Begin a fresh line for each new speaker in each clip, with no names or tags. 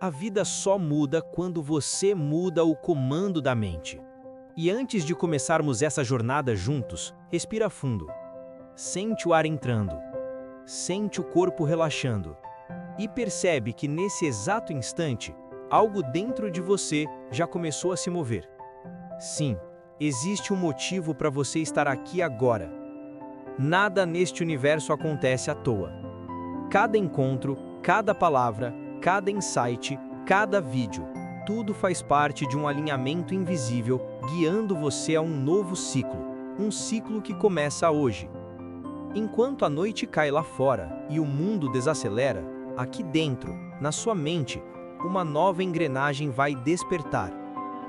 A vida só muda quando você muda o comando da mente. E antes de começarmos essa jornada juntos, respira fundo. Sente o ar entrando. Sente o corpo relaxando. E percebe que nesse exato instante, algo dentro de você já começou a se mover. Sim, existe um motivo para você estar aqui agora. Nada neste universo acontece à toa. Cada encontro, cada palavra, cada insight, cada vídeo, tudo faz parte de um alinhamento invisível guiando você a um novo ciclo, um ciclo que começa hoje. Enquanto a noite cai lá fora e o mundo desacelera, aqui dentro, na sua mente, uma nova engrenagem vai despertar.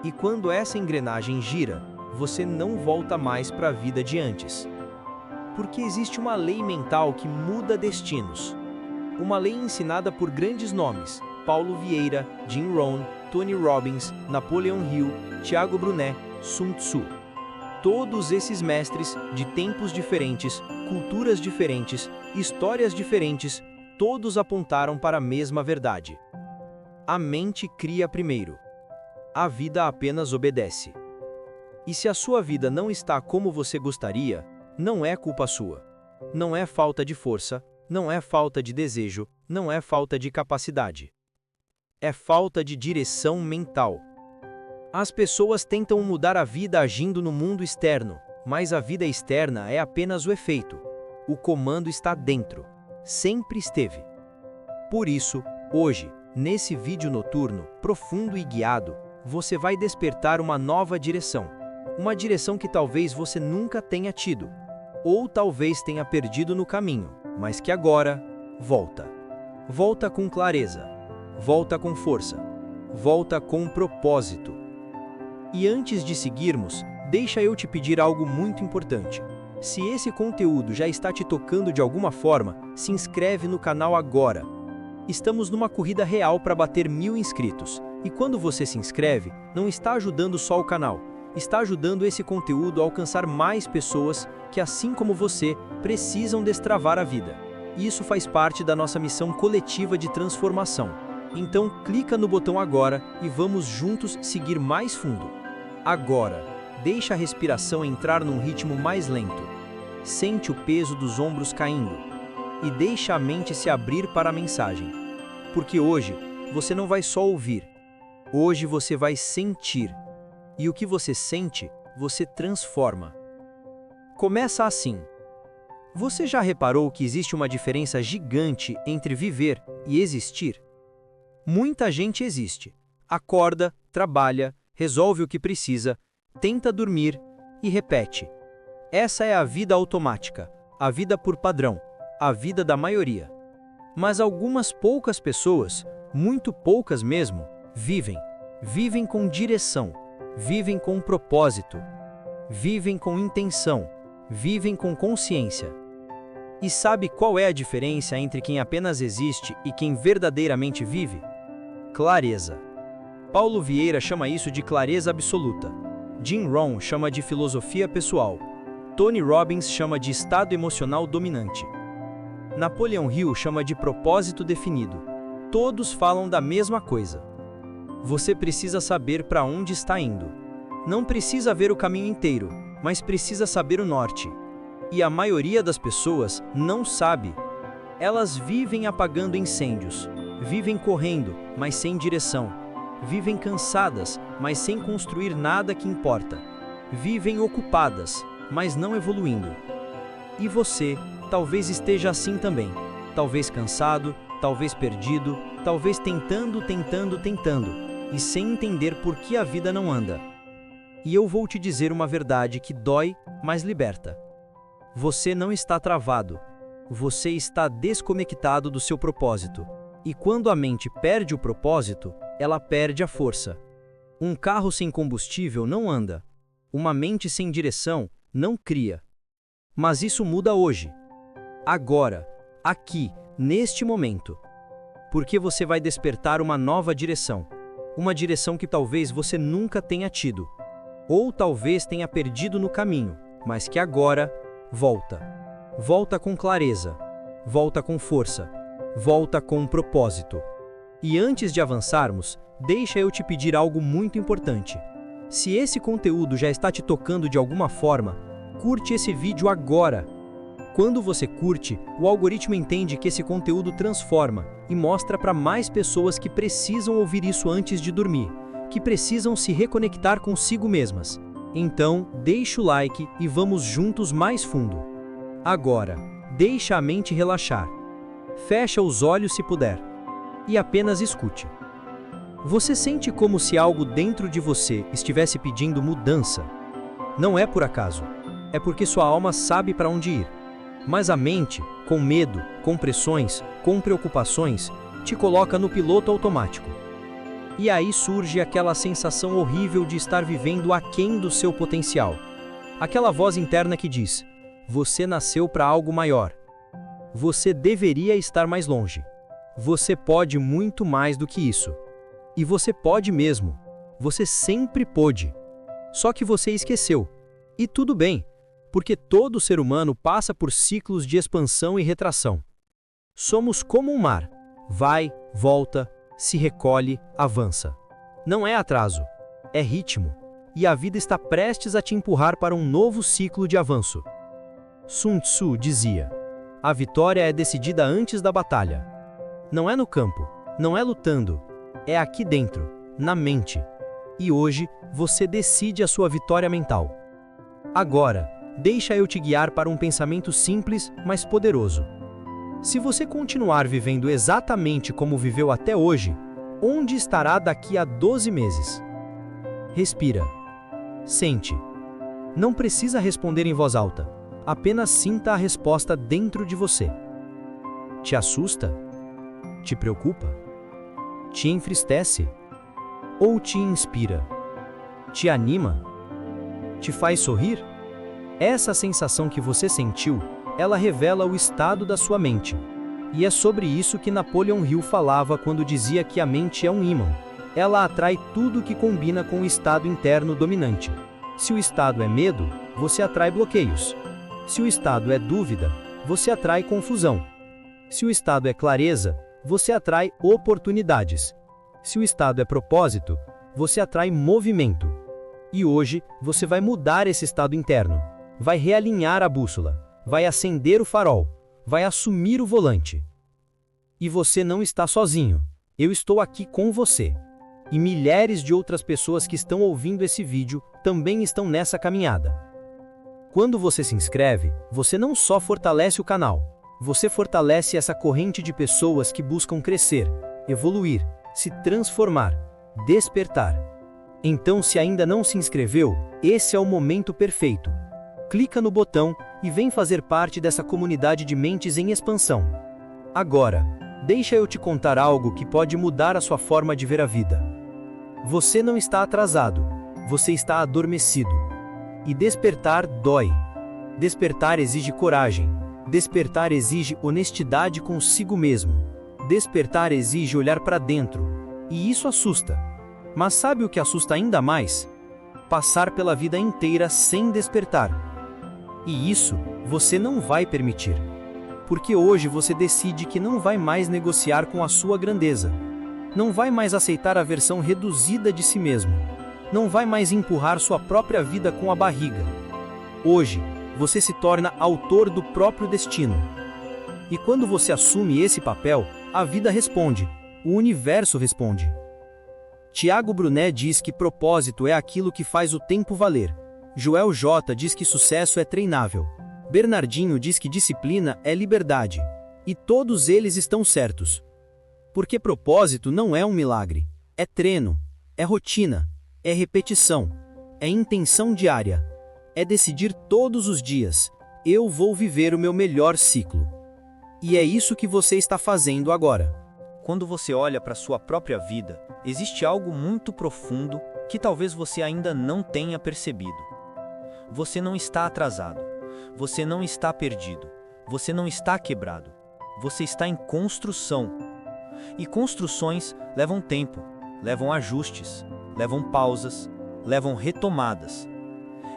E quando essa engrenagem gira, você não volta mais para a vida de antes. Porque existe uma lei mental que muda destinos. Uma lei ensinada por grandes nomes, Paulo Vieira, Jim Rohn, Tony Robbins, Napoleon Hill, Tiago Brunet, Sun Tzu. Todos esses mestres, de tempos diferentes, culturas diferentes, histórias diferentes, todos apontaram para a mesma verdade. A mente cria primeiro. A vida apenas obedece. E se a sua vida não está como você gostaria, não é culpa sua. Não é falta de força, não é falta de desejo, não é falta de capacidade. É falta de direção mental. As pessoas tentam mudar a vida agindo no mundo externo, mas a vida externa é apenas o efeito. O comando está dentro. Sempre esteve. Por isso, hoje, nesse vídeo noturno, profundo e guiado, você vai despertar uma nova direção. Uma direção que talvez você nunca tenha tido, ou talvez tenha perdido no caminho, mas que agora volta. Volta com clareza, volta com força, volta com propósito. E antes de seguirmos, deixa eu te pedir algo muito importante. Se esse conteúdo já está te tocando de alguma forma, se inscreve no canal agora. Estamos numa corrida real para bater 1000 inscritos. E quando você se inscreve, não está ajudando só o canal, está ajudando esse conteúdo a alcançar mais pessoas que, assim como você, precisam destravar a vida. Isso faz parte da nossa missão coletiva de transformação. Então, clica no botão agora e vamos juntos seguir mais fundo. Agora, deixa a respiração entrar num ritmo mais lento. Sente o peso dos ombros caindo. E deixa a mente se abrir para a mensagem. Porque hoje, você não vai só ouvir. Hoje você vai sentir. E o que você sente, você transforma. Começa assim. Você já reparou que existe uma diferença gigante entre viver e existir? Muita gente existe. Acorda, trabalha, resolve o que precisa, tenta dormir e repete. Essa é a vida automática, a vida por padrão, a vida da maioria. Mas algumas poucas pessoas, muito poucas mesmo, vivem com direção, vivem com propósito, vivem com intenção, vivem com consciência. E sabe qual é a diferença entre quem apenas existe e quem verdadeiramente vive? Clareza. Paulo Vieira chama isso de clareza absoluta. Jim Rohn chama de filosofia pessoal. Tony Robbins chama de estado emocional dominante. Napoleon Hill chama de propósito definido. Todos falam da mesma coisa. Você precisa saber para onde está indo. Não precisa ver o caminho inteiro, mas precisa saber o norte. E a maioria das pessoas não sabe. Elas vivem apagando incêndios, vivem correndo, mas sem direção. Vivem cansadas, mas sem construir nada que importa. Vivem ocupadas, mas não evoluindo. E você, talvez esteja assim também. Talvez cansado, talvez perdido, talvez tentando, e sem entender por que a vida não anda. E eu vou te dizer uma verdade que dói, mas liberta. Você não está travado. Você está desconectado do seu propósito. E quando a mente perde o propósito, ela perde a força. Um carro sem combustível não anda. Uma mente sem direção não cria. Mas isso muda hoje. Agora, aqui, neste momento. Porque você vai despertar uma nova direção. Uma direção que talvez você nunca tenha tido. Ou talvez tenha perdido no caminho, mas que agora volta. Volta com clareza. Volta com força. Volta com propósito. E antes de avançarmos, deixa eu te pedir algo muito importante. Se esse conteúdo já está te tocando de alguma forma, curte esse vídeo agora. Quando você curte, o algoritmo entende que esse conteúdo transforma e mostra para mais pessoas que precisam ouvir isso antes de dormir, que precisam se reconectar consigo mesmas. Então, deixa o like e vamos juntos mais fundo. Agora, deixa a mente relaxar. Fecha os olhos se puder. E apenas escute. Você sente como se algo dentro de você estivesse pedindo mudança? Não é por acaso. É porque sua alma sabe para onde ir. Mas a mente, com medo, com pressões, com preocupações, te coloca no piloto automático. E aí surge aquela sensação horrível de estar vivendo aquém do seu potencial. Aquela voz interna que diz: você nasceu para algo maior. Você deveria estar mais longe. Você pode muito mais do que isso. E você pode mesmo. Você sempre pôde. Só que você esqueceu. E tudo bem, porque todo ser humano passa por ciclos de expansão e retração. Somos como um mar. Vai, volta, se recolhe, avança. Não é atraso, é ritmo. E a vida está prestes a te empurrar para um novo ciclo de avanço. Sun Tzu dizia: a vitória é decidida antes da batalha. Não é no campo, não é lutando, é aqui dentro, na mente. E hoje, você decide a sua vitória mental. Agora, deixa eu te guiar para um pensamento simples, mas poderoso. Se você continuar vivendo exatamente como viveu até hoje, onde estará daqui a 12 meses? Respira. Sente. Não precisa responder em voz alta. Apenas sinta a resposta dentro de você. Te assusta? Te preocupa? Te entristece? Ou te inspira? Te anima? Te faz sorrir? Essa sensação que você sentiu, ela revela o estado da sua mente. E é sobre isso que Napoleon Hill falava quando dizia que a mente é um ímã. Ela atrai tudo que combina com o estado interno dominante. Se o estado é medo, você atrai bloqueios. Se o estado é dúvida, você atrai confusão. Se o estado é clareza, você atrai oportunidades. Se o estado é propósito, você atrai movimento. E hoje, você vai mudar esse estado interno. Vai realinhar a bússola, vai acender o farol, vai assumir o volante. E você não está sozinho. Eu estou aqui com você. E milhares de outras pessoas que estão ouvindo esse vídeo também estão nessa caminhada. Quando você se inscreve, você não só fortalece o canal, você fortalece essa corrente de pessoas que buscam crescer, evoluir, se transformar, despertar. Então, se ainda não se inscreveu, esse é o momento perfeito. Clica no botão e vem fazer parte dessa comunidade de mentes em expansão. Agora, deixa eu te contar algo que pode mudar a sua forma de ver a vida. Você não está atrasado, você está adormecido. E despertar dói. Despertar exige coragem. Despertar exige honestidade consigo mesmo. Despertar exige olhar para dentro. E isso assusta. Mas sabe o que assusta ainda mais? Passar pela vida inteira sem despertar. E isso você não vai permitir. Porque hoje você decide que não vai mais negociar com a sua grandeza. Não vai mais aceitar a versão reduzida de si mesmo. Não vai mais empurrar sua própria vida com a barriga. Hoje, você se torna autor do próprio destino. E quando você assume esse papel, a vida responde, o universo responde. Tiago Brunet diz que propósito é aquilo que faz o tempo valer. Joel J. diz que sucesso é treinável. Bernardinho diz que disciplina é liberdade. E todos eles estão certos. Porque propósito não é um milagre. É treino, é rotina, é repetição, é intenção diária. É decidir todos os dias, eu vou viver o meu melhor ciclo. E é isso que você está fazendo agora. Quando você olha para sua própria vida, existe algo muito profundo que talvez você ainda não tenha percebido. Você não está atrasado. Você não está perdido. Você não está quebrado. Você está em construção. E construções levam tempo, levam ajustes, levam pausas, levam retomadas.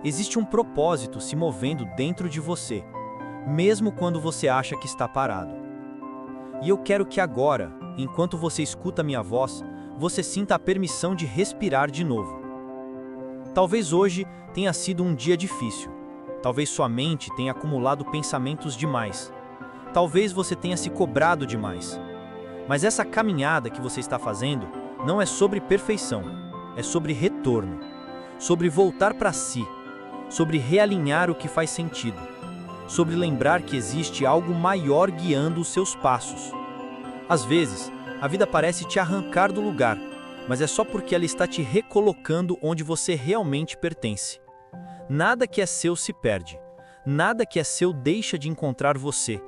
Existe um propósito se movendo dentro de você, mesmo quando você acha que está parado. E eu quero que agora
enquanto você escuta minha voz, você sinta a permissão de respirar de novo. Talvez hoje tenha sido um dia difícil. Talvez sua mente tenha acumulado pensamentos demais. Talvez você tenha se cobrado demais. Mas essa caminhada que você está fazendo não é sobre perfeição, é sobre retorno, sobre voltar para si, sobre realinhar o que faz sentido, sobre lembrar que existe algo maior guiando os seus passos. Às vezes, a vida parece te arrancar do lugar, mas é só porque ela está te recolocando onde você realmente pertence. Nada que é seu se perde, nada que é seu deixa de encontrar você,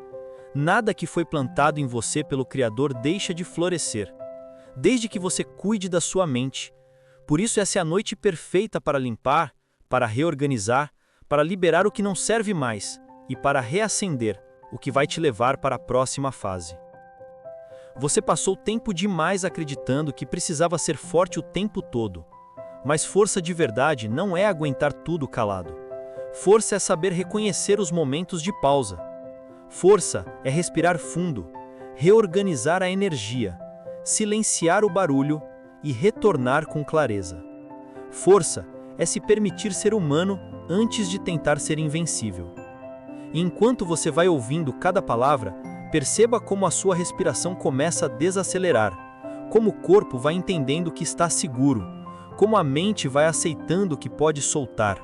nada que foi plantado em você pelo Criador deixa de florescer, desde que você cuide da sua mente. Por isso essa é a noite perfeita para limpar, para reorganizar, para liberar o que não serve mais e para reacender o que vai te levar para a próxima fase. Você passou tempo demais acreditando que precisava ser forte o tempo todo. Mas força de verdade não é aguentar tudo calado. Força é saber reconhecer os momentos de pausa. Força é respirar fundo, reorganizar a energia, silenciar o barulho e retornar com clareza. Força é se permitir ser humano antes de tentar ser invencível. E enquanto você vai ouvindo cada palavra, perceba como a sua respiração começa a desacelerar, como o corpo vai entendendo que está seguro, como a mente vai aceitando que pode soltar.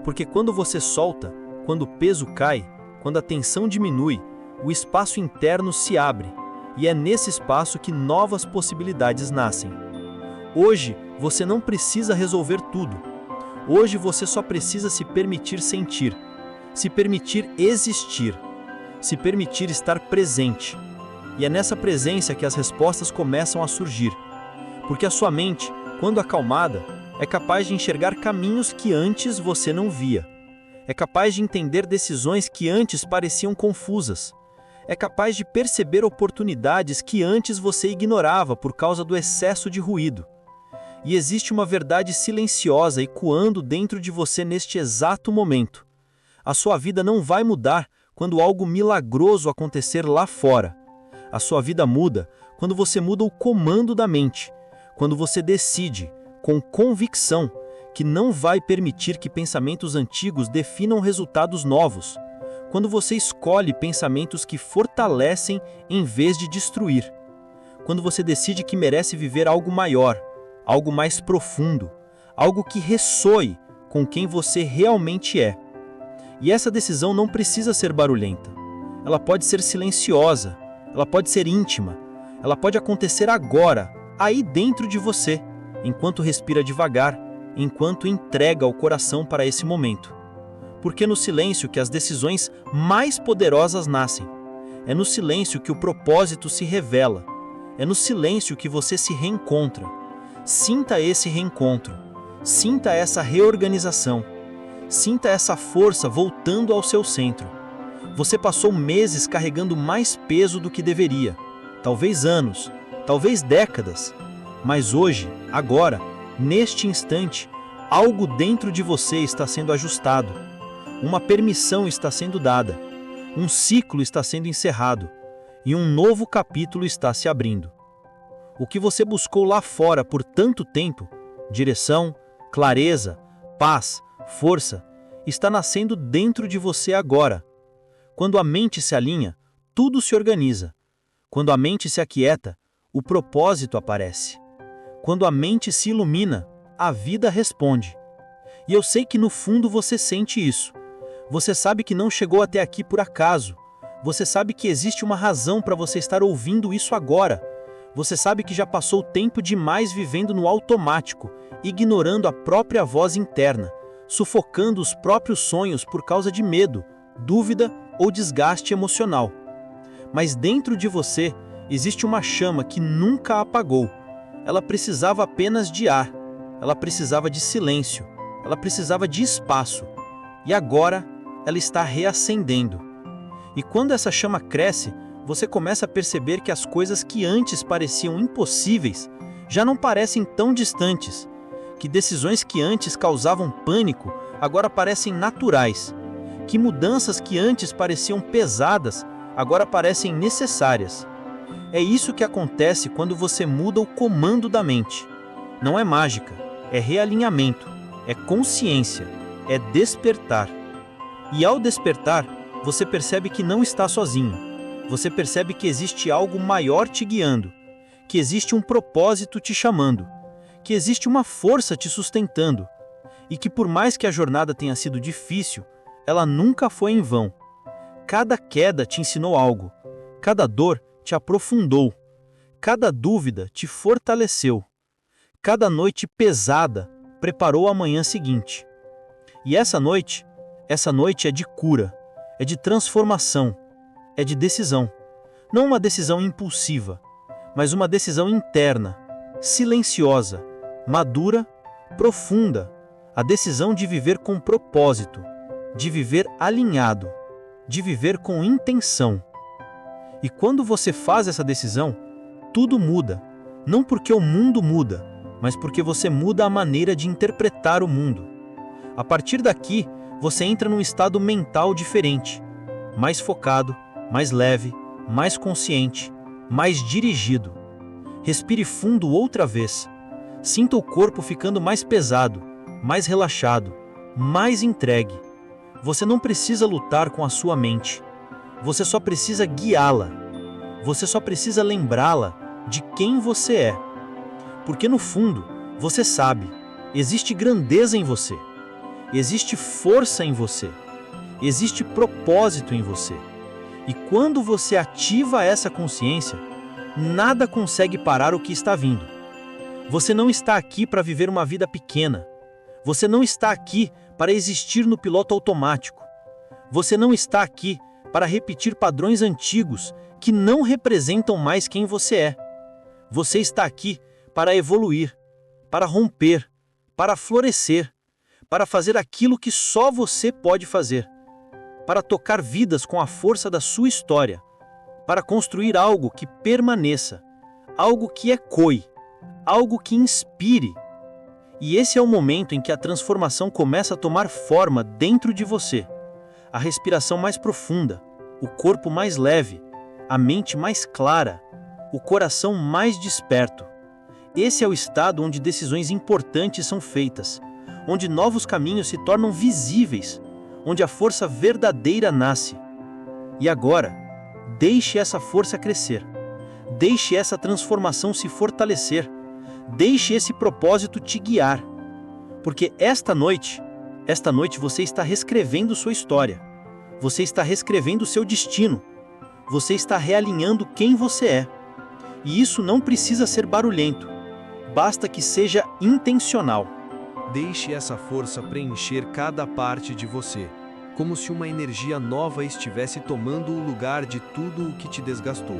Porque quando você solta, quando o peso cai, quando a tensão diminui, o espaço interno se abre, e é nesse espaço que novas possibilidades nascem. Hoje, você não precisa resolver tudo. Hoje você só precisa se permitir sentir, se permitir existir, se permitir estar presente. E é nessa presença que as respostas começam a surgir. Porque a sua mente, quando acalmada, é capaz de enxergar caminhos que antes você não via. É capaz de entender decisões que antes pareciam confusas. É capaz de perceber oportunidades que antes você ignorava por causa do excesso de ruído. E existe uma verdade silenciosa ecoando dentro de você neste exato momento. A sua vida não vai mudar quando algo milagroso acontecer lá fora. A sua vida muda quando você muda o comando da mente, quando você decide, com convicção, que não vai permitir que pensamentos antigos definam resultados novos, quando você escolhe pensamentos que fortalecem em vez de destruir, quando você decide que merece viver algo maior, algo mais profundo, algo que ressoe com quem você realmente é. E essa decisão não precisa ser barulhenta. Ela pode ser silenciosa, ela pode ser íntima, ela pode acontecer agora, aí dentro de você, enquanto respira devagar, enquanto entrega o coração para esse momento. Porque é no silêncio que as decisões mais poderosas nascem. É no silêncio que o propósito se revela. É no silêncio que você se reencontra. Sinta esse reencontro. Sinta essa reorganização. Sinta essa força voltando ao seu centro. Você passou meses carregando mais peso do que deveria. Talvez anos, talvez décadas. Mas hoje, agora, neste instante, algo dentro de você está sendo ajustado. Uma permissão está sendo dada. Um ciclo está sendo encerrado. E um novo capítulo está se abrindo. O que você buscou lá fora por tanto tempo, direção, clareza, paz, força, está nascendo dentro de você agora. Quando a mente se alinha, tudo se organiza. Quando a mente se aquieta, o propósito aparece. Quando a mente se ilumina, a vida responde. E eu sei que no fundo você sente isso. Você sabe que não chegou até aqui por acaso. Você sabe que existe uma razão para você estar ouvindo isso agora. Você sabe que já passou tempo demais vivendo no automático, ignorando a própria voz interna, sufocando os próprios sonhos por causa de medo, dúvida ou desgaste emocional. Mas dentro de você existe uma chama que nunca apagou. Ela precisava apenas de ar, ela precisava de silêncio, ela precisava de espaço. E agora ela está reacendendo. E quando essa chama cresce, você começa a perceber que as coisas que antes pareciam impossíveis já não parecem tão distantes, que decisões que antes causavam pânico agora parecem naturais, que mudanças que antes pareciam pesadas agora parecem necessárias. É isso que acontece quando você muda o comando da mente. Não é mágica, é realinhamento, é consciência, é despertar. E ao despertar, você percebe que não está sozinho. Você percebe que existe algo maior te guiando, que existe um propósito te chamando, que existe uma força te sustentando, e que por mais que a jornada tenha sido difícil, ela nunca foi em vão. Cada queda te ensinou algo, cada dor te aprofundou, cada dúvida te fortaleceu, cada noite pesada preparou a manhã seguinte. E essa noite é de cura, é de transformação, é de decisão. Não uma decisão impulsiva, mas uma decisão interna, silenciosa, madura, profunda. A decisão de viver com propósito, de viver alinhado, de viver com intenção. E quando você faz essa decisão, tudo muda. Não porque o mundo muda, mas porque você muda a maneira de interpretar o mundo. A partir daqui, você entra num estado mental diferente, mais focado, mais leve, mais consciente, mais dirigido. Respire fundo outra vez. Sinta o corpo ficando mais pesado, mais relaxado, mais entregue. Você não precisa lutar com a sua mente. Você só precisa guiá-la. Você só precisa lembrá-la de quem você é. Porque no fundo, você sabe, existe grandeza em você. Existe força em você. Existe propósito em você. E quando você ativa essa consciência, nada consegue parar o que está vindo. Você não está aqui para viver uma vida pequena. Você não está aqui para existir no piloto automático. Você não está aqui para repetir padrões antigos que não representam mais quem você é. Você está aqui para evoluir, para romper, para florescer, para fazer aquilo que só você pode fazer, para tocar vidas com a força da sua história, para construir algo que permaneça, algo que ecoe, algo que inspire. E esse é o momento em que a transformação começa a tomar forma dentro de você. A respiração mais profunda, o corpo mais leve, a mente mais clara, o coração mais desperto. Esse é o estado onde decisões importantes são feitas, onde novos caminhos se tornam visíveis, onde a força verdadeira nasce. E agora, deixe essa força crescer. Deixe essa transformação se fortalecer. Deixe esse propósito te guiar. Porque esta noite você está reescrevendo sua história. Você está reescrevendo seu destino. Você está realinhando quem você é. E isso não precisa ser barulhento. Basta que seja intencional.
Deixe essa força preencher cada parte de você, como se uma energia nova estivesse tomando o lugar de tudo o que te desgastou.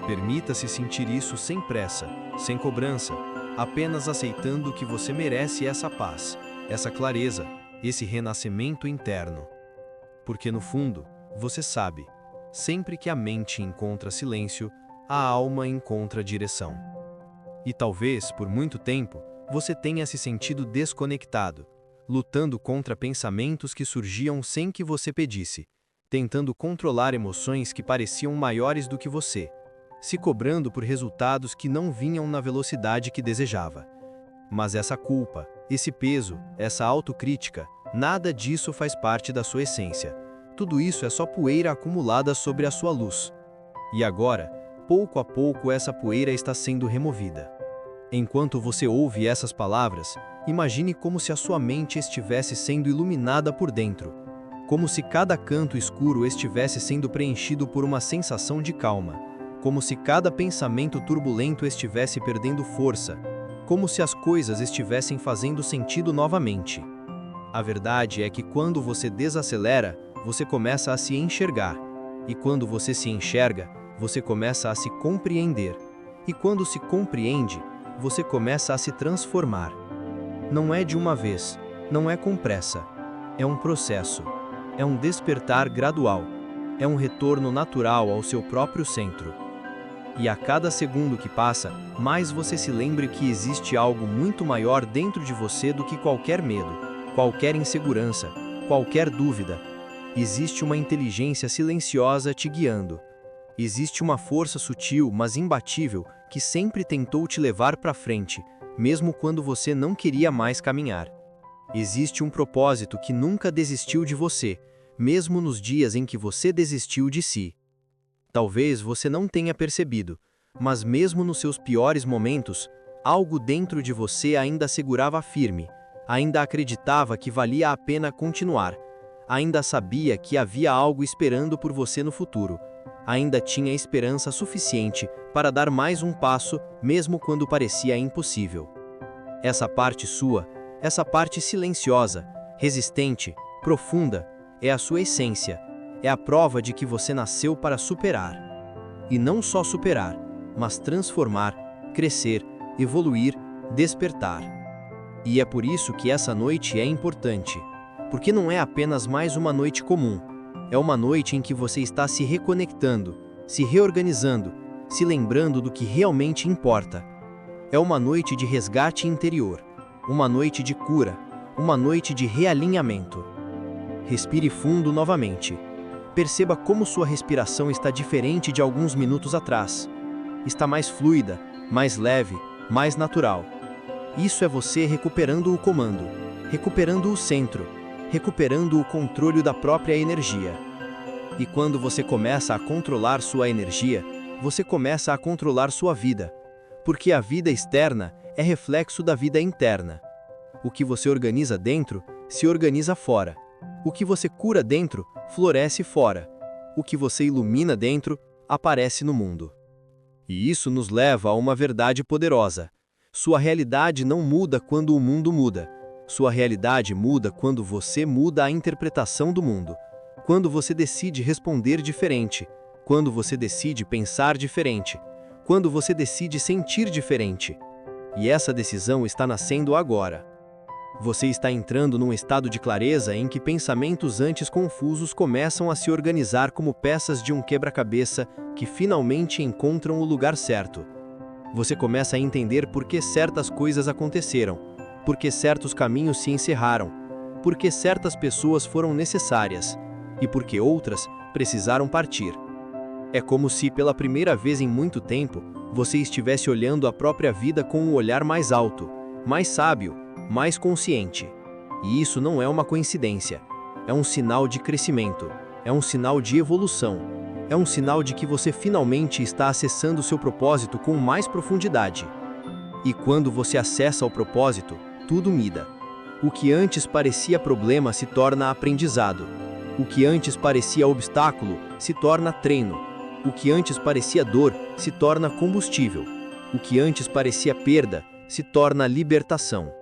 Permita-se sentir isso sem pressa, sem cobrança, apenas aceitando que você merece essa paz, essa clareza, esse renascimento interno. Porque no fundo, você sabe, sempre que a mente encontra silêncio, a alma encontra direção. E talvez, por muito tempo, você tenha se sentido desconectado, lutando contra pensamentos que surgiam sem que você pedisse, tentando controlar emoções que pareciam maiores do que você, se cobrando por resultados que não vinham na velocidade que desejava. Mas essa culpa, esse peso, essa autocrítica, nada disso faz parte da sua essência. Tudo isso é só poeira acumulada sobre a sua luz. E agora, pouco a pouco essa poeira está sendo removida. Enquanto você ouve essas palavras, imagine como se a sua mente estivesse sendo iluminada por dentro, como se cada canto escuro estivesse sendo preenchido por uma sensação de calma, como se cada pensamento turbulento estivesse perdendo força, como se as coisas estivessem fazendo sentido novamente. A verdade é que quando você desacelera, você começa a se enxergar, e quando você se enxerga, você começa a se compreender, e quando se compreende, você começa a se transformar. Não é de uma vez, não é com pressa, é um processo, é um despertar gradual, é um retorno natural ao seu próprio centro. E a cada segundo que passa, mais você se lembre que existe algo muito maior dentro de você do que qualquer medo, qualquer insegurança, qualquer dúvida. Existe uma inteligência silenciosa te guiando.
Existe uma força sutil, mas imbatível, que sempre tentou te levar para frente, mesmo quando você não queria mais caminhar. Existe um propósito que nunca desistiu de você, mesmo nos dias em que você desistiu de si. Talvez você não tenha percebido, mas mesmo nos seus piores momentos, algo dentro de você ainda segurava firme, ainda acreditava que valia a pena continuar, ainda sabia que havia algo esperando por você no futuro, ainda tinha esperança suficiente para dar mais um passo, mesmo quando parecia impossível. Essa parte sua, essa parte silenciosa, resistente, profunda, é a sua essência, é a prova de que você nasceu para superar. E não só superar, mas transformar, crescer, evoluir, despertar. E é por isso que essa noite é importante, porque não é apenas mais uma noite comum, é uma noite em que você está se reconectando, se reorganizando, se lembrando do que realmente importa. É uma noite de resgate interior, uma noite de cura, uma noite de realinhamento. Respire fundo novamente. Perceba como sua respiração está diferente de alguns minutos atrás. Está mais fluida, mais leve, mais natural. Isso é você recuperando o comando, recuperando o centro, recuperando o controle da própria energia. E quando você começa a controlar sua energia, você começa a controlar sua vida, porque a vida externa é reflexo da vida interna. O que você organiza dentro, se organiza fora. O que você cura dentro, floresce fora. O que você ilumina dentro, aparece no mundo. E isso nos leva a uma verdade poderosa. Sua realidade não muda quando o mundo muda. Sua realidade muda quando você muda a interpretação do mundo. Quando você decide responder diferente. Quando você decide pensar diferente. Quando você decide sentir diferente. E essa decisão está nascendo agora. Você está entrando num estado de clareza em que pensamentos antes confusos começam a se organizar como peças de um quebra-cabeça que finalmente encontram o lugar certo. Você começa a entender por que certas coisas aconteceram, por que certos caminhos se encerraram, por que certas pessoas foram necessárias e por que outras precisaram partir. É como se, pela primeira vez em muito tempo, você estivesse olhando a própria vida com um olhar mais alto, mais sábio, mais consciente. E isso não é uma coincidência. É um sinal de crescimento. É um sinal de evolução. É um sinal de que você finalmente está acessando seu propósito com mais profundidade. E quando você acessa o propósito, tudo muda. O que antes parecia problema se torna aprendizado. O que antes parecia obstáculo se torna treino. O que antes parecia dor se torna combustível. O que antes parecia perda se torna libertação.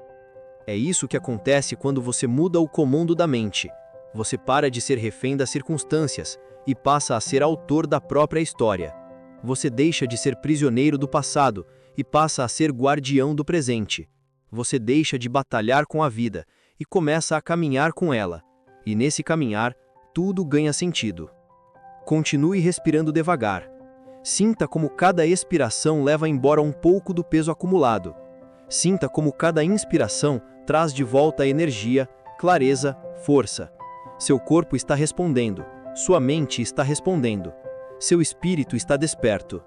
É isso que acontece quando você muda o comando da mente. Você para de ser refém das circunstâncias e passa a ser autor da própria história. Você deixa de ser prisioneiro do passado e passa a ser guardião do presente. Você deixa de batalhar com a vida e começa a caminhar com ela. E nesse caminhar, tudo ganha sentido. Continue respirando devagar. Sinta como cada expiração leva embora um pouco do peso acumulado. Sinta como cada inspiração traz de volta energia, clareza, força. Seu corpo está respondendo, sua mente está respondendo, seu espírito está desperto.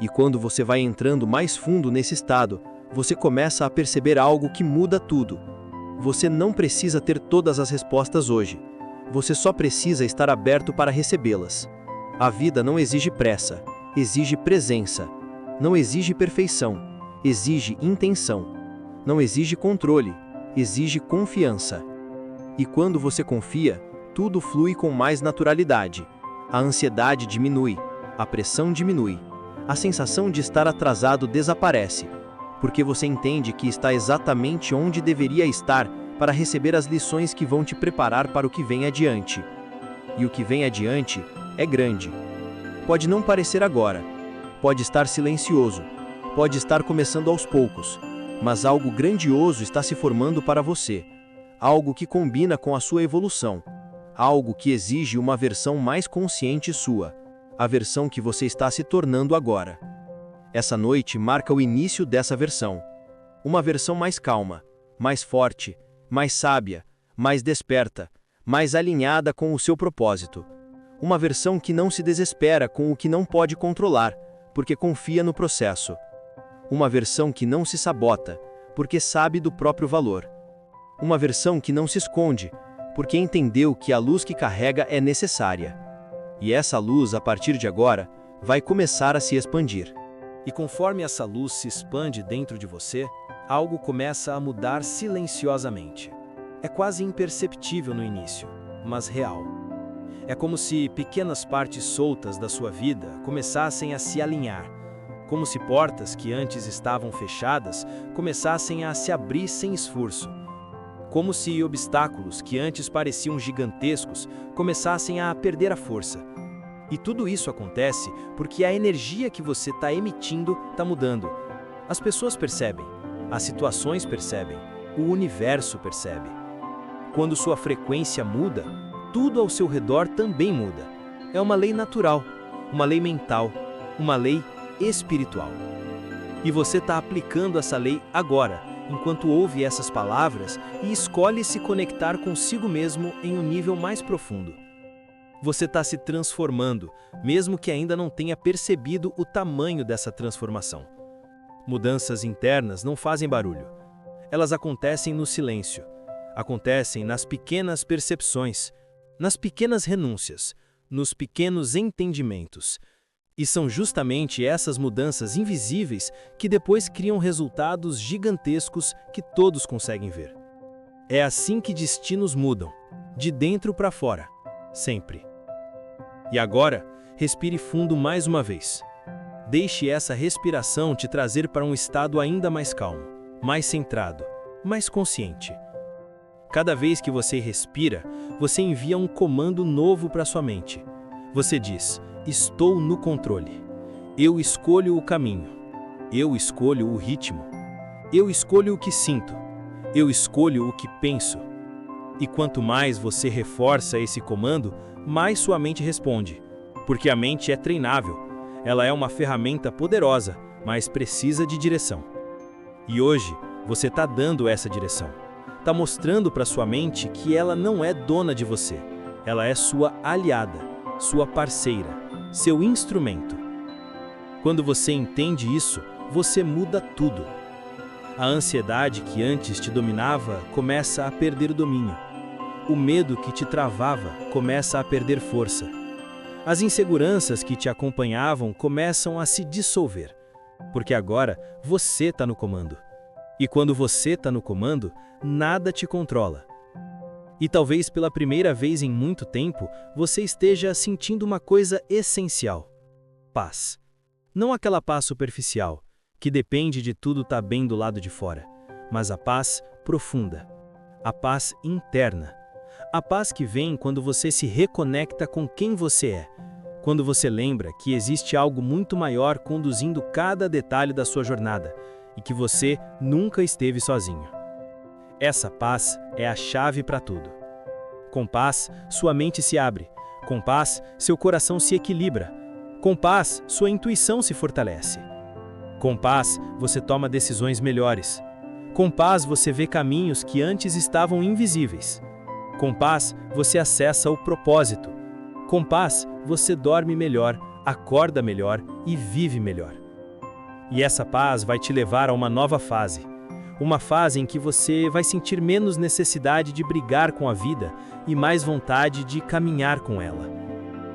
E quando você vai entrando mais fundo nesse estado, você começa a perceber algo que muda tudo. Você não precisa ter todas as respostas hoje. Você só precisa estar aberto para recebê-las. A vida não exige pressa, exige presença. Não exige perfeição, exige intenção. Não exige controle, exige confiança. E quando você confia, tudo flui com mais naturalidade. A ansiedade diminui, a pressão diminui. A sensação de estar atrasado desaparece, porque você entende que está exatamente onde deveria estar para receber as lições que vão te preparar para o que vem adiante. E o que vem adiante é grande. Pode não parecer agora, pode estar silencioso, pode estar começando aos poucos, mas algo grandioso está se formando para você, algo que combina com a sua evolução, algo que exige uma versão mais consciente sua, a versão que você está se tornando agora. Essa noite marca o início dessa versão, uma versão mais calma, mais forte, mais sábia, mais desperta, mais alinhada com o seu propósito. Uma versão que não se desespera com o que não pode controlar, porque confia no processo. Uma versão que não se sabota, porque sabe do próprio valor. Uma versão que não se esconde, porque entendeu que a luz que carrega é necessária. E essa luz, a partir de agora, vai começar a se expandir.
E conforme essa luz se expande dentro de você, algo começa a mudar silenciosamente. É quase imperceptível no início, mas real. É como se pequenas partes soltas da sua vida começassem a se alinhar, como se portas que antes estavam fechadas começassem a se abrir sem esforço, como se obstáculos que antes pareciam gigantescos começassem a perder a força. E tudo isso acontece porque a energia que você está emitindo está mudando. As pessoas percebem, as situações percebem, o universo percebe. Quando sua frequência muda, tudo ao seu redor também muda. É uma lei natural, uma lei mental, uma lei espiritual. E você está aplicando essa lei agora, enquanto ouve essas palavras e escolhe se conectar consigo mesmo em um nível mais profundo. Você está se transformando, mesmo que ainda não tenha percebido o tamanho dessa transformação. Mudanças internas não fazem barulho. Elas acontecem no silêncio. Acontecem nas pequenas percepções, nas pequenas renúncias, nos pequenos entendimentos. E são justamente essas mudanças invisíveis que depois criam resultados gigantescos que todos conseguem ver. É assim que destinos mudam, de dentro para fora, sempre. E agora, respire fundo mais uma vez. Deixe essa respiração te trazer para um estado ainda mais calmo, mais centrado, mais consciente. Cada vez que você respira, você envia um comando novo para sua mente. Você diz: estou no controle. Eu escolho o caminho. Eu escolho o ritmo. Eu escolho o que sinto. Eu escolho o que penso. E quanto mais você reforça esse comando, mais sua mente responde. Porque a mente é treinável. Ela é uma ferramenta poderosa, mas precisa de direção. E hoje, você está dando essa direção. Está mostrando para sua mente que ela não é dona de você. Ela é sua aliada, sua parceira, seu instrumento. Quando você entende isso, você muda tudo. A ansiedade que antes te dominava começa a perder o domínio. O medo que te travava começa a perder força. As inseguranças que te acompanhavam começam a se dissolver, porque agora você está no comando. E quando você está no comando, nada te controla. E talvez pela primeira vez em muito tempo, você esteja sentindo uma coisa essencial: paz. Não aquela paz superficial, que depende de tudo estar bem do lado de fora, mas a paz profunda, a paz interna. A paz que vem quando você se reconecta com quem você é, quando você lembra que existe algo muito maior conduzindo cada detalhe da sua jornada, e que você nunca esteve sozinho. Essa paz é a chave para tudo. Com paz, sua mente se abre. Com paz, seu coração se equilibra. Com paz, sua intuição se fortalece. Com paz, você toma decisões melhores. Com paz, você vê caminhos que antes estavam invisíveis. Com paz, você acessa o propósito. Com paz, você dorme melhor, acorda melhor e vive melhor. E essa paz vai te levar a uma nova fase. Uma fase em que você vai sentir menos necessidade de brigar com a vida e mais vontade de caminhar com ela.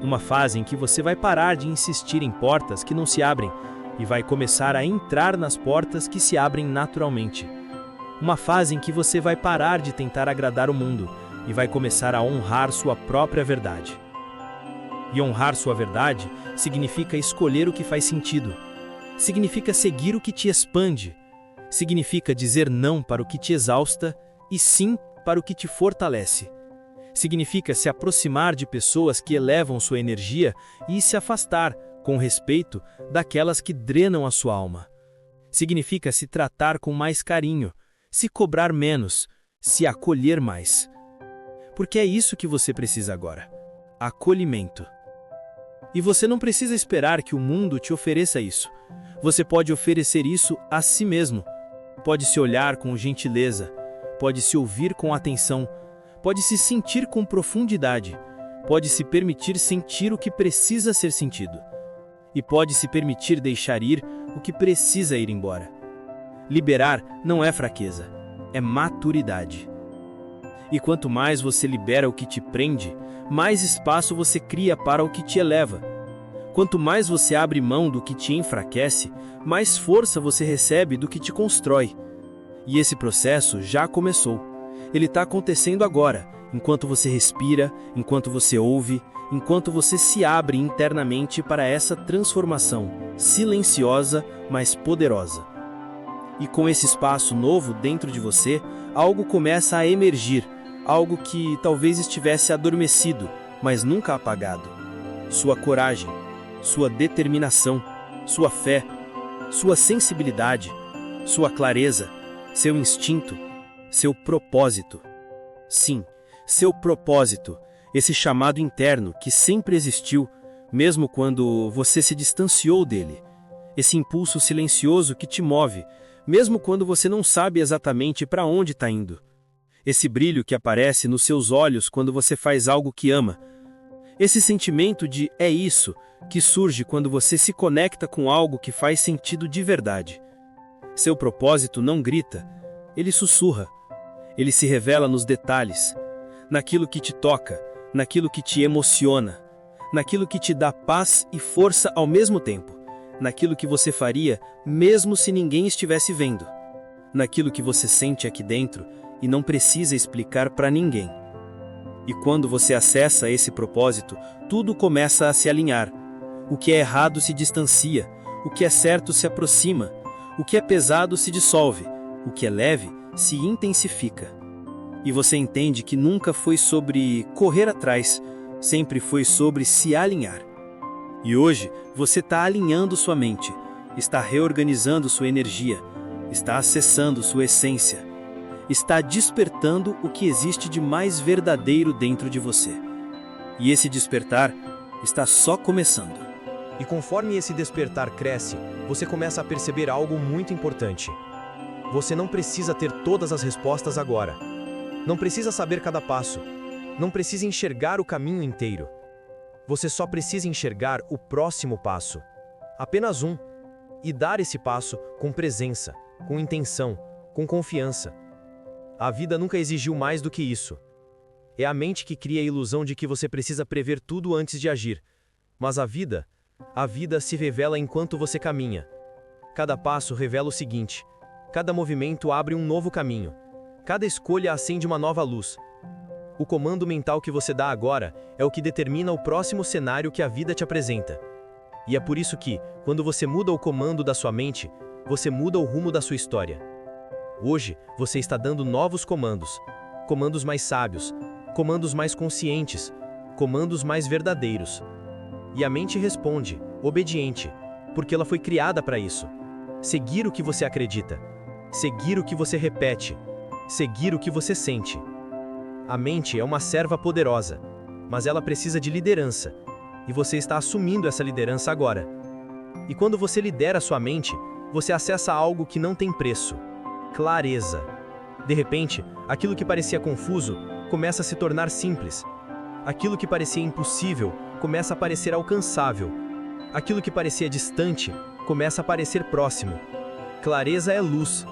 Uma fase em que você vai parar de insistir em portas que não se abrem e vai começar a entrar nas portas que se abrem naturalmente. Uma fase em que você vai parar de tentar agradar o mundo e vai começar a honrar sua própria verdade. E honrar sua verdade significa escolher o que faz sentido. Significa seguir o que te expande. Significa dizer não para o que te exausta e sim para o que te fortalece. Significa se aproximar de pessoas que elevam sua energia e se afastar, com respeito, daquelas que drenam a sua alma. Significa se tratar com mais carinho, se cobrar menos, se acolher mais. Porque é isso que você precisa agora: acolhimento. E você não precisa esperar que o mundo te ofereça isso. Você pode oferecer isso a si mesmo. Pode se olhar com gentileza, pode se ouvir com atenção, pode se sentir com profundidade,
pode se permitir sentir o que precisa ser sentido. E pode se permitir deixar ir o que precisa ir embora. Liberar não é fraqueza, é maturidade. E quanto mais você libera o que te prende, mais espaço você cria para o que te eleva. Quanto mais você abre mão do que te enfraquece, mais força você recebe do que te constrói. E esse processo já começou. Ele está acontecendo agora, enquanto você respira, enquanto você ouve, enquanto você se abre internamente para essa transformação silenciosa, mas poderosa. E com esse espaço novo dentro de você, algo começa a emergir, algo que talvez estivesse adormecido, mas nunca apagado. Sua coragem, sua determinação, sua fé, sua sensibilidade, sua clareza, seu instinto, seu propósito. Sim, seu propósito, esse chamado interno que sempre existiu, mesmo quando você se distanciou dele. Esse impulso silencioso que te move, mesmo quando você não sabe exatamente para onde está indo. Esse brilho que aparece nos seus olhos quando você faz algo que ama. Esse sentimento de "é isso" que surge quando você se conecta com algo que faz sentido de verdade. Seu propósito não grita, ele sussurra. Ele se revela nos detalhes, naquilo que te toca, naquilo que te emociona, naquilo que te dá paz e força ao mesmo tempo, naquilo que você faria mesmo se ninguém estivesse vendo, naquilo que você sente aqui dentro e não precisa explicar para ninguém. E quando você acessa esse propósito, tudo começa a se alinhar. O que é errado se distancia, o que é certo se aproxima, o que é pesado se dissolve, o que é leve se intensifica. E você entende que nunca foi sobre correr atrás, sempre foi sobre se alinhar. E hoje você está alinhando sua mente, está reorganizando sua energia, está acessando sua essência, está despertando o que existe de mais verdadeiro dentro de você. E esse despertar está só começando.
E conforme esse despertar cresce, você começa a perceber algo muito importante. Você não precisa ter todas as respostas agora. Não precisa saber cada passo. Não precisa enxergar o caminho inteiro. Você só precisa enxergar o próximo passo. Apenas um. E dar esse passo com presença, com intenção, com confiança. A vida nunca exigiu mais do que isso. É a mente que cria a ilusão de que você precisa prever tudo antes de agir. Mas a vida se revela enquanto você caminha. Cada passo revela o seguinte: cada movimento abre um novo caminho. Cada escolha acende uma nova luz. O comando mental que você dá agora é o que determina o próximo cenário que a vida te apresenta. E é por isso que, quando você muda o comando da sua mente, você muda o rumo da sua história. Hoje, você está dando novos comandos. Comandos mais sábios, comandos mais conscientes, comandos mais verdadeiros. E a mente responde, obediente, porque ela foi criada para isso. Seguir o que você acredita, seguir o que você repete, seguir o que você sente. A mente é uma serva poderosa, mas ela precisa de liderança, e você está assumindo essa liderança agora. E quando você lidera sua mente, você acessa algo que não tem preço: clareza. De repente, aquilo que parecia confuso começa a se tornar simples. Aquilo que parecia impossível começa a parecer alcançável. Aquilo que parecia distante começa a parecer próximo. Clareza é luz,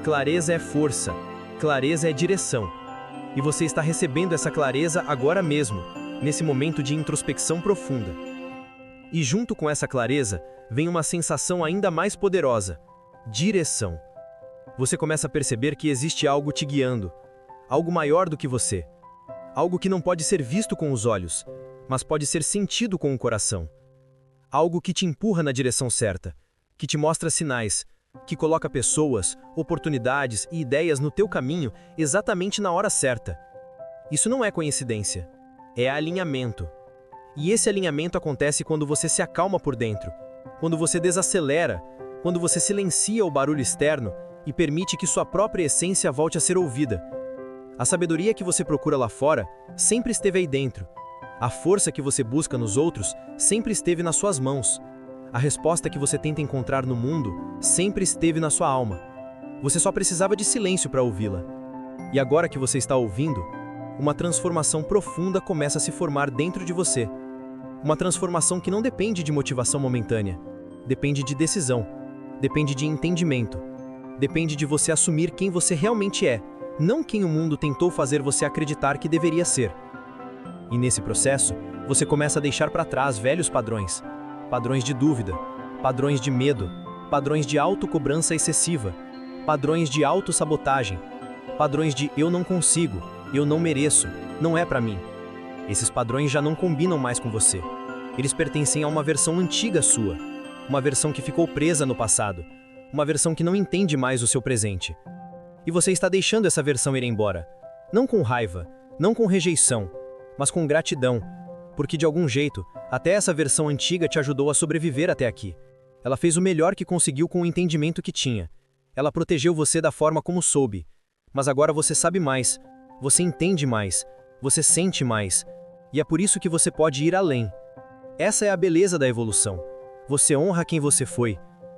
clareza é força, clareza é direção. E você está recebendo essa clareza agora mesmo, nesse momento de introspecção profunda. E junto com essa clareza, vem uma sensação ainda mais poderosa: direção. Você começa a perceber que existe algo te guiando, algo maior do que você. Algo que não pode ser visto com os olhos, mas pode ser sentido com o coração. Algo que te empurra na direção certa, que te mostra sinais, que coloca pessoas, oportunidades e ideias no teu caminho exatamente na hora certa. Isso não é coincidência, é alinhamento. E esse alinhamento acontece quando você se acalma por dentro, quando você desacelera, quando você silencia o barulho externo e permite que sua própria essência volte a ser ouvida. A sabedoria que você procura lá fora sempre esteve aí dentro. A força que você busca nos outros sempre esteve nas suas mãos. A resposta que você tenta encontrar no mundo sempre esteve na sua alma. Você só precisava de silêncio para ouvi-la. E agora que você está ouvindo,
uma transformação profunda começa a se formar dentro de você. Uma transformação que não depende de motivação momentânea, depende de decisão, depende de entendimento, depende de você assumir quem você realmente é, não quem o mundo tentou fazer você acreditar que deveria ser. E nesse processo, você começa a deixar para trás velhos padrões, padrões de dúvida, padrões de medo, padrões de autocobrança excessiva, padrões de autossabotagem, padrões de eu não consigo, eu não mereço, não é para mim. Esses padrões já não combinam mais com você. Eles pertencem a uma versão antiga sua, uma versão que ficou presa no passado, uma versão que não entende mais o seu presente. E você está deixando essa versão ir embora, não com raiva, não com rejeição, mas com gratidão, porque de algum jeito, até essa versão antiga te ajudou a sobreviver até aqui. Ela fez o melhor que conseguiu com o entendimento que tinha. Ela protegeu você da forma como soube. Mas agora você sabe mais, você entende mais, você sente mais, e é por isso que você pode ir além. Essa é a beleza da evolução. Você honra quem você foi,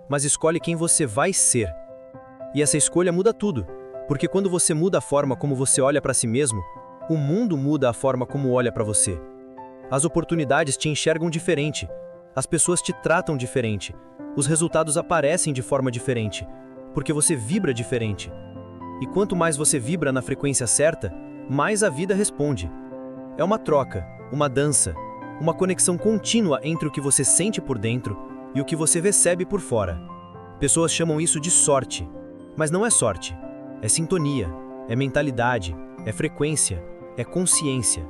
mas escolhe quem você vai ser. E essa escolha muda tudo, porque quando você muda a forma como você olha para si mesmo, o mundo muda a forma como olha para você. As oportunidades te enxergam diferente, as pessoas te tratam diferente, os resultados aparecem de forma diferente, porque você vibra diferente. E quanto mais você vibra na frequência certa, mais a vida responde. É uma troca, uma dança, uma conexão contínua entre o que você sente por dentro e o que você recebe por fora. Pessoas chamam isso de sorte, mas não é sorte. É sintonia, é mentalidade, é frequência, é consciência.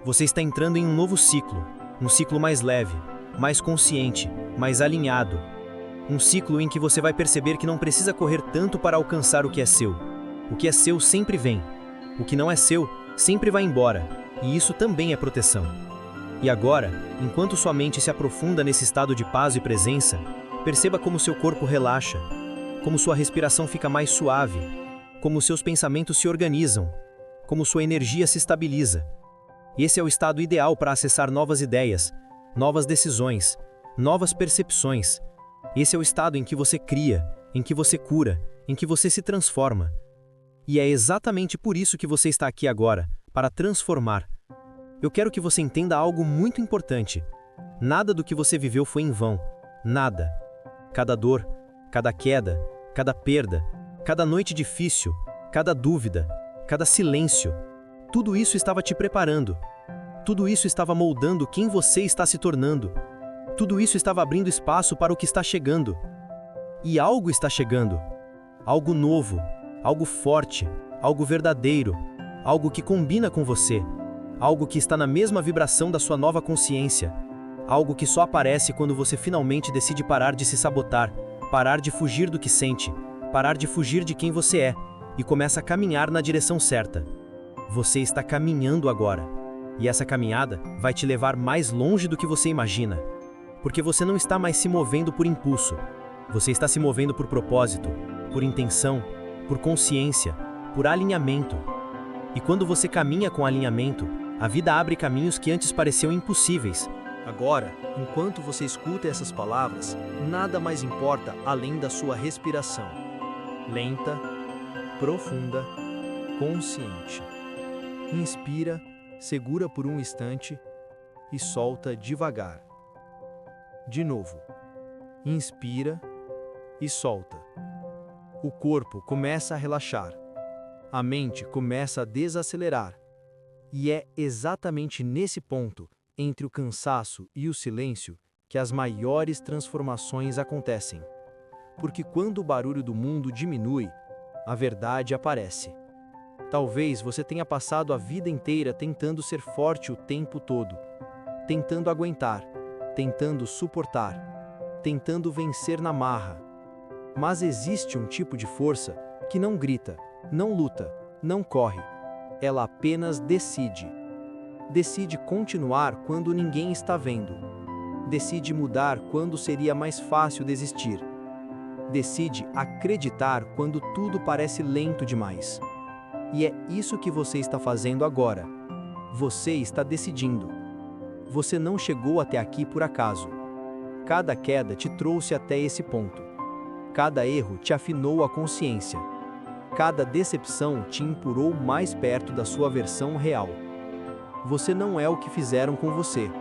Você está entrando em um novo ciclo, um ciclo mais leve, mais consciente, mais alinhado. Um ciclo em que você vai perceber que não precisa correr tanto para alcançar o que é seu. O que é seu sempre vem. O que não é seu sempre vai embora, e isso também é proteção. E agora, enquanto sua mente se aprofunda nesse estado de paz e presença, perceba como seu corpo relaxa, como sua respiração fica mais suave, como seus pensamentos se organizam, como sua energia se estabiliza. Esse é o estado ideal para acessar novas ideias, novas decisões, novas percepções. Esse é o estado em que você cria, em que você cura, em que você se transforma. E é exatamente por isso que você está aqui agora, para transformar. Eu quero que você entenda algo muito importante. Nada do que você viveu foi em vão. Nada. Cada dor, cada queda, cada perda, cada noite difícil, cada dúvida, cada silêncio, tudo isso estava te preparando. Tudo isso estava moldando quem você está se tornando. Tudo isso estava abrindo espaço para o que está chegando. E algo está chegando. Algo novo, algo forte, algo verdadeiro, algo que combina com você, algo que está na mesma vibração da sua nova consciência, algo que só aparece quando você finalmente decide parar de se sabotar, parar de fugir do que sente, parar de fugir de quem você é e começa a caminhar na direção certa. Você está caminhando agora, e essa caminhada vai te levar mais longe do que você imagina, porque você não está mais se movendo por impulso, você está se movendo por propósito, por intenção, por consciência, por alinhamento. E quando você caminha com alinhamento, a vida abre caminhos que antes pareciam impossíveis. Agora, enquanto você escuta essas palavras, nada mais importa além da sua respiração. Lenta, profunda, consciente. Inspira, segura por um instante e solta devagar. De novo. Inspira e solta. O corpo começa a relaxar. A mente começa a desacelerar. E é exatamente nesse ponto, entre o cansaço e o silêncio, que as maiores transformações acontecem. Porque quando o barulho do mundo diminui, a verdade aparece. Talvez você tenha passado a vida inteira tentando ser forte o tempo todo, tentando aguentar, tentando suportar, tentando vencer na marra. Mas existe um tipo de força que não grita, não luta, não corre. Ela apenas decide. Decide continuar quando ninguém está vendo. Decide mudar quando seria mais fácil desistir. Decide acreditar quando tudo parece lento demais. E é isso que você está fazendo agora. Você está decidindo. Você não chegou até aqui por acaso. Cada queda te trouxe até esse ponto. Cada erro te afinou a consciência. Cada decepção te empurrou mais perto da sua versão real. Você não é o que fizeram com você.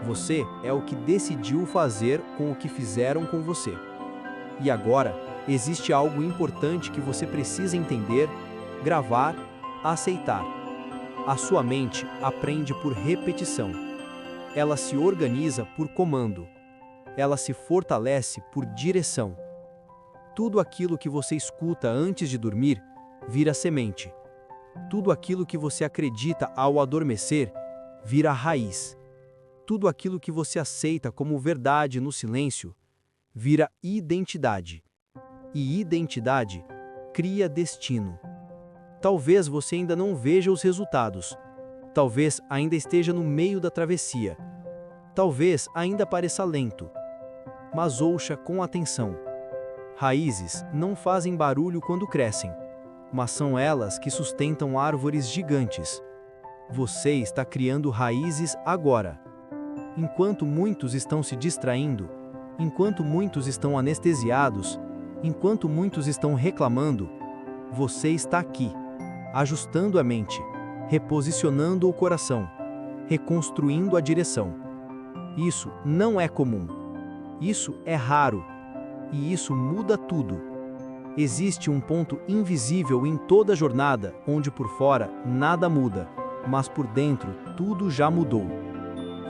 Você é o que decidiu fazer com o que fizeram com você. E agora, existe algo importante que você precisa entender, gravar, aceitar. A sua mente aprende por repetição. Ela se organiza por comando. Ela se fortalece por direção. Tudo aquilo que você escuta antes de dormir vira semente. Tudo aquilo que você acredita ao adormecer vira raiz. Tudo aquilo que você aceita como verdade no silêncio vira identidade. E identidade cria destino. Talvez você ainda não veja os resultados. Talvez ainda esteja no meio da travessia. Talvez ainda pareça lento. Mas ouça com atenção. Raízes não fazem barulho quando crescem, mas são elas que sustentam árvores gigantes. Você está criando raízes agora. Enquanto muitos estão se distraindo, enquanto muitos estão anestesiados, enquanto muitos estão reclamando, você está aqui, ajustando a mente, reposicionando o coração, reconstruindo a direção. Isso não é comum. Isso é raro. E isso muda tudo. Existe um ponto invisível em toda a jornada, onde por fora nada muda, mas por dentro tudo já mudou.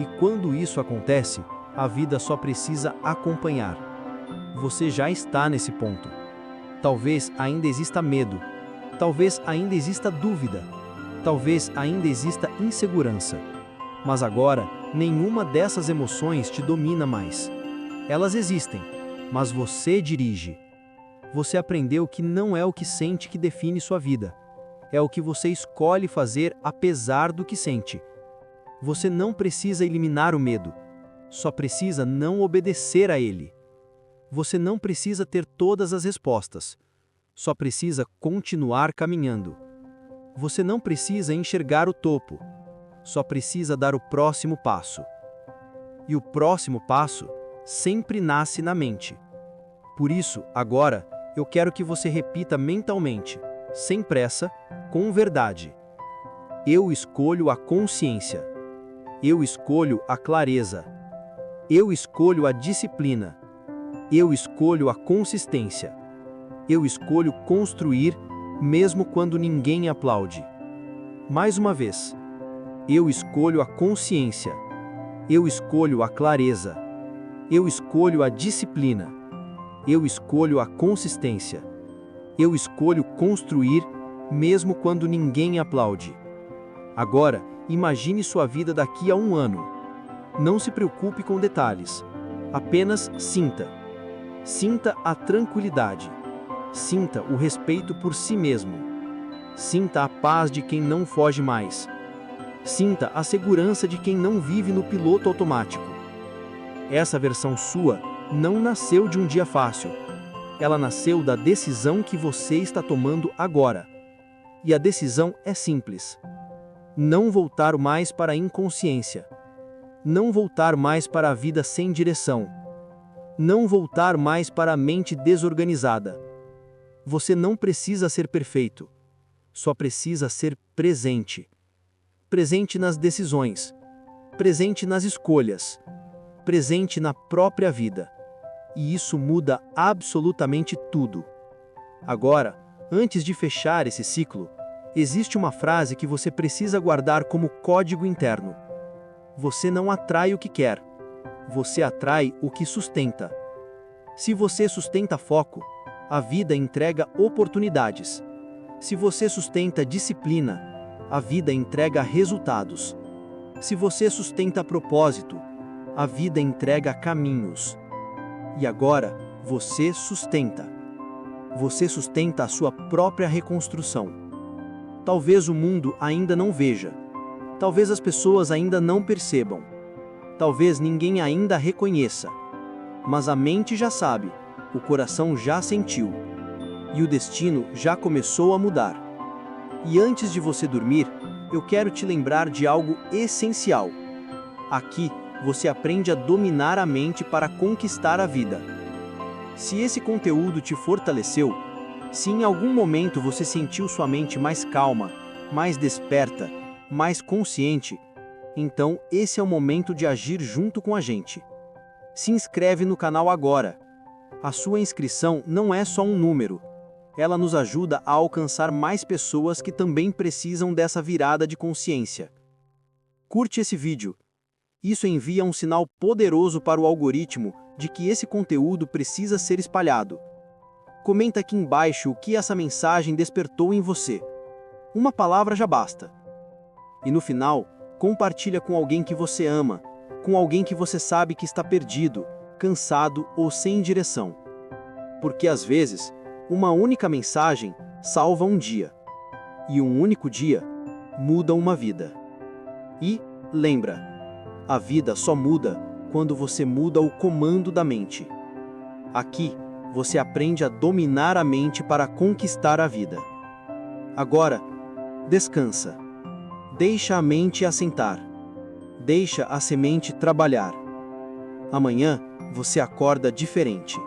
E quando isso acontece, a vida só precisa acompanhar. Você já está nesse ponto. Talvez ainda exista medo, talvez ainda exista dúvida, talvez ainda exista insegurança. Mas agora, nenhuma dessas emoções te domina mais. Elas existem, mas você dirige. Você aprendeu que não é o que sente que define sua vida. É o que você escolhe fazer apesar do que sente. Você não precisa eliminar o medo. Só precisa não obedecer a ele. Você não precisa ter todas as respostas. Só precisa continuar caminhando. Você não precisa enxergar o topo. Só precisa dar o próximo passo. E o próximo passo sempre nasce na mente. Por isso, agora, eu quero que você repita mentalmente, sem pressa, com verdade. Eu escolho a consciência. Eu escolho a clareza. Eu escolho a disciplina. Eu escolho a consistência. Eu escolho construir, mesmo quando ninguém aplaude. Mais uma vez. Eu escolho a consciência. Eu escolho a clareza. Eu escolho a disciplina. Eu escolho a consistência. Eu escolho construir, mesmo quando ninguém aplaude. Agora, imagine sua vida daqui a 1 ano. Não se preocupe com detalhes. Apenas sinta. Sinta a tranquilidade. Sinta o respeito por si mesmo. Sinta a paz de quem não foge mais. Sinta a segurança de quem não vive no piloto automático. Essa versão sua não nasceu de um dia fácil. Ela nasceu da decisão que você está tomando agora. E a decisão é simples. Não voltar mais para a inconsciência. Não voltar mais para a vida sem direção. Não voltar mais para a mente desorganizada. Você não precisa ser perfeito. Só precisa ser presente. Presente nas decisões. Presente nas escolhas. Presente na própria vida. E isso muda absolutamente tudo. Agora, antes de fechar esse ciclo, existe uma frase que você precisa guardar como código interno. Você não atrai o que quer. Você atrai o que sustenta. Se você sustenta foco, a vida entrega oportunidades. Se você sustenta disciplina, a vida entrega resultados. Se você sustenta propósito, a vida entrega caminhos. E agora, você sustenta. Você sustenta a sua própria reconstrução. Talvez o mundo ainda não veja. Talvez as pessoas ainda não percebam. Talvez ninguém ainda reconheça. Mas a mente já sabe, o coração já sentiu. E o destino já começou a mudar. E antes de você dormir, eu quero te lembrar de algo essencial. Aqui, você aprende a dominar a mente para conquistar a vida. Se esse conteúdo te fortaleceu,
Se em algum momento você sentiu sua mente mais calma, mais desperta, mais consciente, então esse é o momento de agir junto com a gente. Se inscreve no canal agora. A sua inscrição não é só um número. Ela nos ajuda a alcançar mais pessoas que também precisam dessa virada de consciência. Curte esse vídeo. Isso envia um sinal poderoso para o algoritmo de que esse conteúdo precisa ser espalhado. Comenta aqui embaixo o que essa mensagem despertou em você. Uma palavra já basta. E no final, compartilha com alguém que você ama, com alguém que você sabe que está perdido, cansado ou sem direção. Porque às vezes, uma única mensagem salva um dia. E um único dia muda uma vida. E, lembra, a vida só muda quando você muda o comando da mente. Aqui, você aprende a dominar a mente para conquistar a vida. Agora, descansa. Deixa a mente assentar. Deixa a semente trabalhar. Amanhã, você acorda diferente.